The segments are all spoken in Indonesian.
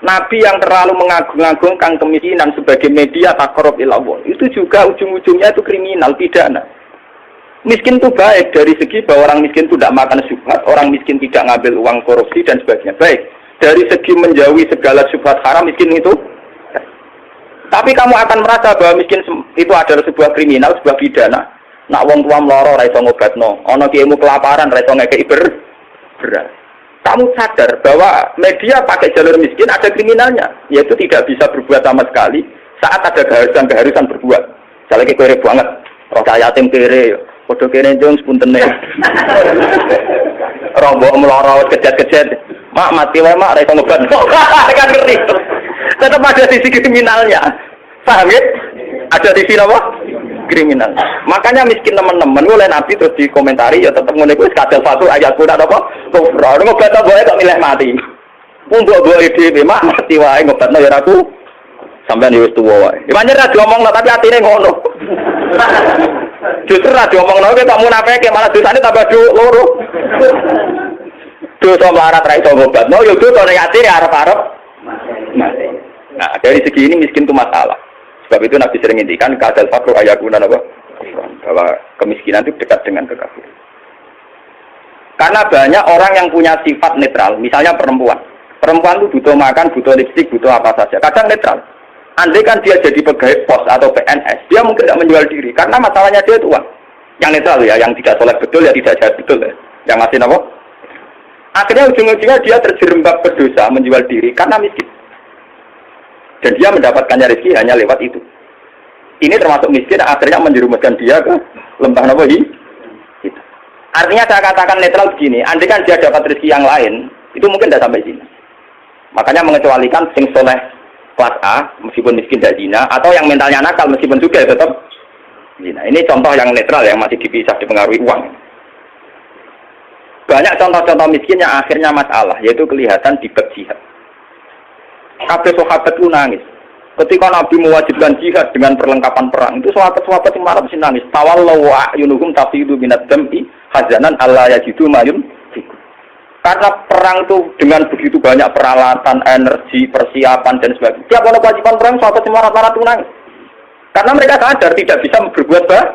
Nabi yang terlalu mengagung-agungkan kemiskinan sebagai media taqarrub ila Allah, itu juga ujung-ujungnya itu kriminal, pidana. Miskin itu baik dari segi bahwa orang miskin itu tidak makan syubhat, orang miskin tidak ngambil uang korupsi dan sebagainya. Baik. Dari segi menjauhi segala syubhat haram, miskin itu. Tapi kamu akan merasa bahwa miskin itu adalah sebuah kriminal, sebuah pidana. Nak wong tua mloro ra iso ngobatno, ana kiaimu kelaparan ra iso ngekeki beras. Kamu sadar bahwa media pakai jalur miskin ada kriminalnya, yaitu tidak bisa berbuat sama sekali saat ada keharusan berbuat. Misalnya kere banget, roh yatim kere, podo kere jong sepuntene. Rombok meloro kejet-kejet, mak mati wae mak ra iso ngobat. Kan ngerti. Tetap ada sisi kriminalnya. Paham ya? Ada sisi apa? Kriminal. Makanya miskin teman-teman oleh Nabi terus dikomentari ya tetap ngene kuwi kadal satu ayat pun ada apa? Kufra. Ngobat wae kok milih mati. Mbok-mbok dhewe mak mati wae ngobatno ya aku. Sampeyan wis tuwa wae. Ya pancen ra diomongno tapi atine ngono. Justru ra diomongno ki tak munafike malah dosane tambah loro. Dosa melarat ra iso ngobatno ya dosa nek atine arep-arep mati. Nah, dari segi ini miskin itu masalah. Sebab itu Nabi sering ngintikan kadal fakru ayakunan apa? Bahwa kemiskinan itu dekat dengan kekafiran. Karena banyak orang yang punya sifat netral, misalnya perempuan. Perempuan itu butuh makan, butuh lipstik, butuh apa saja. Kadang netral. Andai kan dia jadi pegawai pos atau PNS, dia mungkin tidak menjual diri. Karena masalahnya dia itu uang. Yang netral ya, yang tidak soleh betul ya tidak jahat betul ya. Yang masih apa? Akhirnya ujung-ujungnya dia terjerembab berdosa menjual diri karena miskin. Dan dia mendapatkannya rezeki hanya lewat itu. Ini termasuk miskin, akhirnya menjerumuskan dia ke lembah nawawi. Artinya saya katakan netral begini, andai kan dia dapat rezeki yang lain, itu mungkin tidak sampai sini. Makanya mengecualikan sing soleh kelas A, meskipun miskin tidak zina, atau yang mentalnya nakal meskipun juga tetap zina. Ini contoh yang netral yang masih dipisah dipengaruhi uang. Banyak contoh-contoh miskin yang akhirnya masalah, yaitu kelihatan di bab jihad. Kabeh sahabat itu nangis. Ketika Nabi mewajibkan jihad dengan perlengkapan perang, itu sahabat-sahabat yang marah mesti nangis. Tawallahu a'yunuhum tafidu minad dam'i hazanan alla yajidu mayun. Karena perang itu dengan begitu banyak peralatan, energi, persiapan dan sebagainya. Tiap orang kewajiban perang sahabat yang marah-marah itu nangis. Karena mereka sadar tidak bisa berbuat banyak.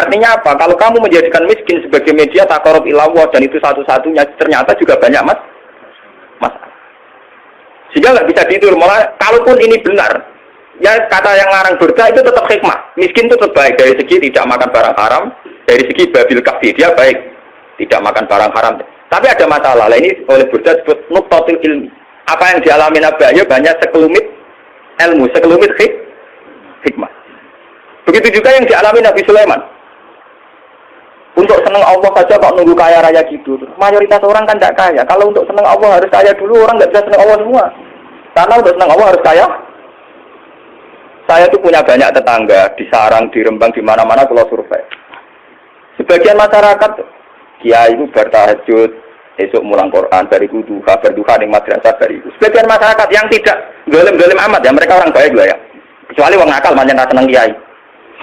Artinya apa? Kalau kamu menjadikan miskin sebagai media taqarrub ila Allah dan itu satu-satunya, ternyata juga banyak masalah. Sehingga nggak bisa tidur, malah kalaupun ini benar, ya kata yang larang berda itu tetap hikmah. Miskin itu terbaik dari segi tidak makan barang haram, dari segi babil kafir dia baik, tidak makan barang haram. Tapi ada masalah, ini oleh Burda disebut nuqtatul ilmi. Apa yang dialami Nabi Ayub banyak sekelumit ilmu, sekelumit hikmah. Begitu juga yang dialami Nabi Sulaiman. Untuk senang Allah saja kok nunggu kaya raya gitu. Mayoritas orang kan tidak kaya. Kalau untuk senang Allah harus kaya dulu, orang nggak bisa senang Allah semua. Karena untuk senang Allah harus kaya. Saya tuh punya banyak tetangga di Sarang, di Rembang, di mana-mana kalau survei. Sebagian masyarakat, kiai itu bertahajud, esok mulang Quran, bariku duha, berduha di madrasah bariku. Sebagian masyarakat yang tidak dolim-dolim amat ya, mereka orang baik lah ya. Kecuali orang nakal, macam tak senang kiai.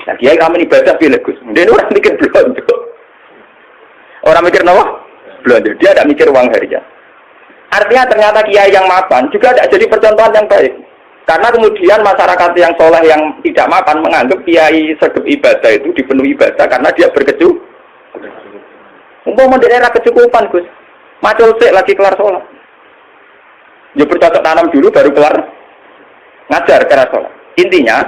Nah kiai kami ibadah pilih Gus. Dia orang mikir belanja. Orang mikir apa? Belanja. Dia tidak mikir uang harian. Artinya ternyata kiai yang mapan juga tidak jadi percontohan yang baik. Karena kemudian masyarakat yang soleh yang tidak mapan menganggap kiai sedep ibadah itu dipenuhi ibadah karena dia berkecukupan. Umpama daerah kecukupan Gus. Macul sik lagi kelar sholat. Ya bercocok tanam dulu baru kelar ngajar kelar sholat. Intinya,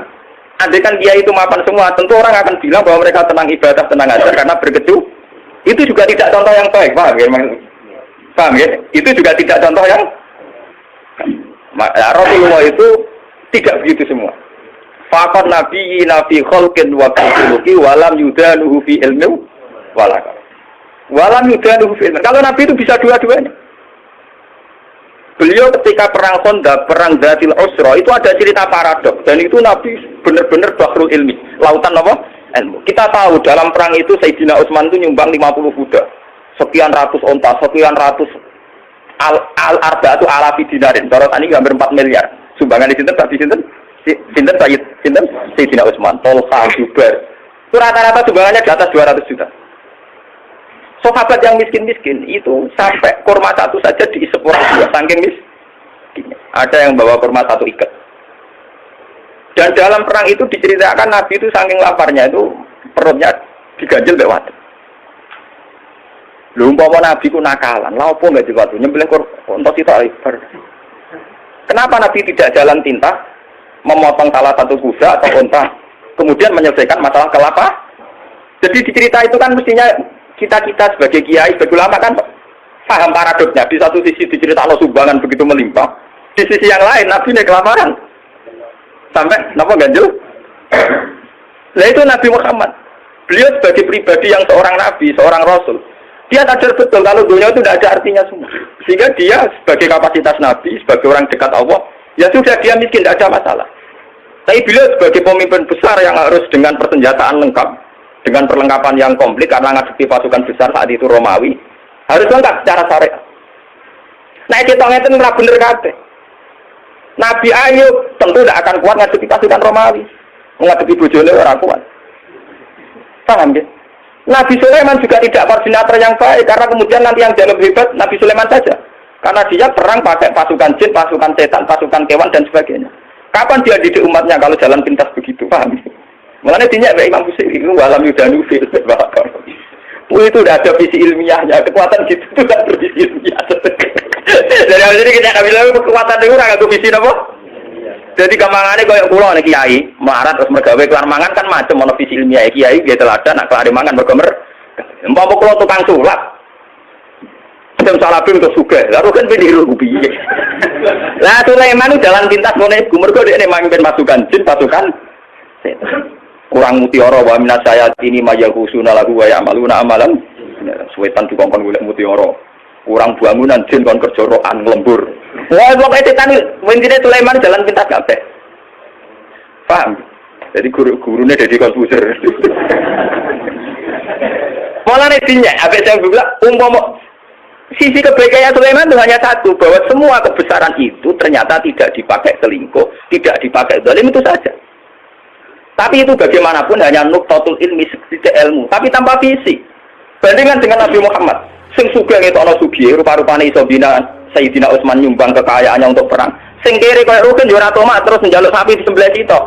andai kan kiai itu mapan semua, tentu orang akan bilang bahwa mereka tenang ibadah, tenang ngajar karena berkecukupan. Itu juga tidak contoh yang baik, paham ya? Paham ya? Itu juga tidak contoh yang Rasulullah itu tidak begitu semua. Faqad nabiyyi nafi khalqin wa khuluqi walam yudanuhu fi ilmi walaka. Walam yudanuhu fi ilmi. Kalau Nabi itu bisa dua-duanya. Beliau ketika perang Khandaq, perang Dzatil Usra itu ada cerita paradok dan itu Nabi benar-benar bahrul ilmi, lautan apa? Ilmu. Kita tahu dalam perang itu Sayyidina Utsman itu nyumbang 50 kuda, sekian ratus onta, sekian ratus al-arba'atu alafi dinarin. Cara tani hampir 4 miliar. Sumbangan di sinten tadi sinten Sayyidina Utsman, Tolha, Zubair. Itu rata-rata sumbangannya di atas 200 juta. Sahabat yang miskin-miskin itu sampai kurma satu saja diisep orang dua, saking miskin. ada yang bawa kurma 1 ikat. Dan dalam perang itu diceritakan Nabi itu saking laparnya itu perutnya diganjel mbek wadon. Lho umpama Nabi ku nakalan, lha opo enggak diwadu nyembelih unta sitok ibar. Kenapa Nabi tidak jalan tinta memotong salah satu kuda atau unta kemudian menyelesaikan masalah kelapa? Jadi di cerita itu kan mestinya kita sebagai kiai, sebagai ulama kan paham paradoksnya. Di satu sisi diceritakan sumbangan begitu melimpah, di sisi yang lain Nabi ini kelaparan. Sampai napa ganjel? Nah itu Nabi Muhammad. Beliau sebagai pribadi yang seorang nabi, seorang rasul, dia sadar betul kalau dunia itu tidak ada artinya semua. Sehingga dia sebagai kapasitas nabi, sebagai orang dekat Allah, ya sudah dia miskin, tidak ada masalah. Tapi beliau sebagai pemimpin besar yang harus dengan persenjataan lengkap, dengan perlengkapan yang komplit karena ngadepi pasukan besar saat itu Romawi, harus lengkap secara syariat. Nah kita itu nggak bener kabeh. Nabi Ayub tentu tidak akan kuat ngadepi pasukan Romawi, menghadapi bojone orang kuat. Paham ya? Nabi Sulaiman juga tidak koordinator yang baik karena kemudian nanti yang jauh lebih hebat Nabi Sulaiman saja. Karena dia perang pakai pasukan jin, pasukan setan, pasukan kewan dan sebagainya. Kapan dia didik umatnya kalau jalan pintas begitu? Paham? Makanya dinyak Imam Busiri itu walam yudanu fil bakar. Itu udah ada visi ilmiahnya, kekuatan gitu itu kan visi ilmiah. Dari awal ini kita bilang kekuatan itu ora nggo visi napa? Jadi gampangane koyo kula nek kiai, melarat terus mergawe kelar mangan kan macam ono visi ilmiah kiai nggih teladan nak kelar mangan mergo umpama kula tukang sulap. Jam salabim terus sugih. Lalu kan peniru piye? Lah Sulaiman jalan pintas ngene iku mergo dekne mamimpin pasukan jin, pasukan setan. Kurang mutiara wa minas sayatini mayaghusuna lahu wa ya'maluna amalan. Setan dikongkon golek mutiara. Kurang bangunan jin kon kerja rokan lembur. Wah, pokoke setan wintine Sulaiman jalan pintas kabeh. Paham? Jadi guru-gurune dadi komputer. Mulane dinyak, abek saya bilang umpama sisi kebaikannya Sulaiman itu hanya satu, bahwa semua kebesaran itu ternyata tidak dipakai selingkuh, tidak dipakai zalim itu saja. Tapi itu bagaimanapun hanya nuktatul ilmi, sedikit ilmu, tapi tanpa visi. Bandingkan dengan Nabi Muhammad, sing sugih ngetokno sugih, rupa-rupane iso bina Sayyidina Utsman nyumbang kekayaannya untuk perang. Sing kere koyo Rukin yo ora tomat terus njaluk sapi di sebelah situ.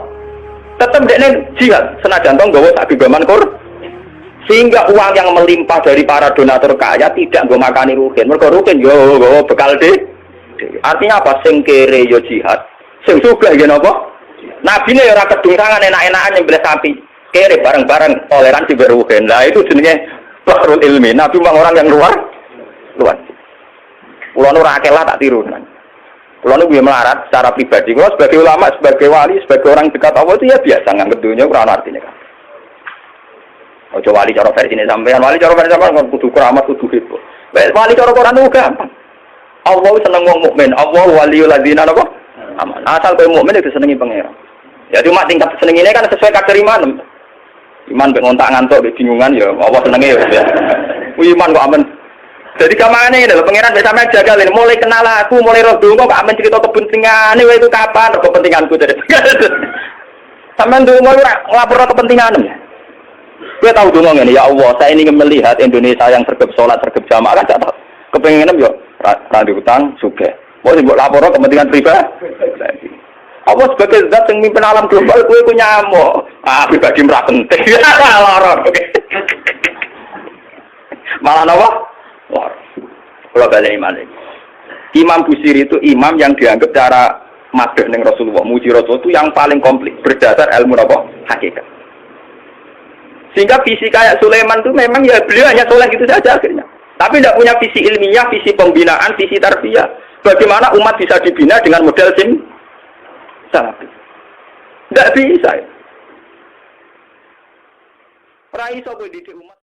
Tetep dekne jihad, senajan to nggawa sak gegaman kur. Sehingga uang yang melimpah dari para donatur kaya tidak nggo makani Rukin. Mergo Rukin yo nggawa bekal de. Artinya apa? Sing kere yo jihad, sing sugih yo napa? Nabi ini ora kedungsangan enak-enakan nyembelih sapi. Kere bareng-bareng toleransi beruhen. Nah itu jenenge bahrul ilmi. Nabi memang orang yang luar. Kulo nu ora akeh lah tak tiru. Kulo nu melarat secara pribadi. Kulo sebagai ulama, sebagai wali, sebagai orang dekat Allah itu ya biasa nganggep dunia ora ana artine kan. Ojo wali cara versi ini sampean, wali cara versi sampean kudu keramat, kudu hibur. Wali cara Quran itu gampang. Allah seneng wong mukmin. Allah waliyul ladzina napa? Aman. Asal kowe mukmin itu senengi pangeran. Ya cuma tingkat seneng ini kan sesuai kadar iman. Iman ngontak ngantuk bingungan ya Allah senenge ya. Iman kok aman. Jadi kamane lho pangeran wis sampean jagalin mulai kenal aku, mulai roh donga kok amen cerita kepentingane wae itu kapan kepentinganku jadi. Sampeyan donga ora nglapor kepentinganmu. Kowe tahu donga ngene ya Allah, saya ingin melihat Indonesia yang sergap salat, sergap jamaah kan tak kepenginem yo ra diutang sugih. Mau mbok lapor kepentingan pribadi. Allah sebagai zat yang mimpin alam global, gue nyamuk. Pribadi merah penting. Lorong. Malah apa? Lorong. Kalau balik iman lagi. Imam Busiri itu imam yang dianggap cara madheh ning Rasulullah, muji Rasul itu yang paling komplit berdasar ilmu apa? Hakikat. Sehingga visi kayak Sulaiman itu memang ya beliau hanya soleh gitu saja akhirnya. Tapi tidak punya visi ilmiah, visi pembinaan, visi tarbiyah. Bagaimana umat bisa dibina dengan model tidak bisa. Rai iso kowe didik umat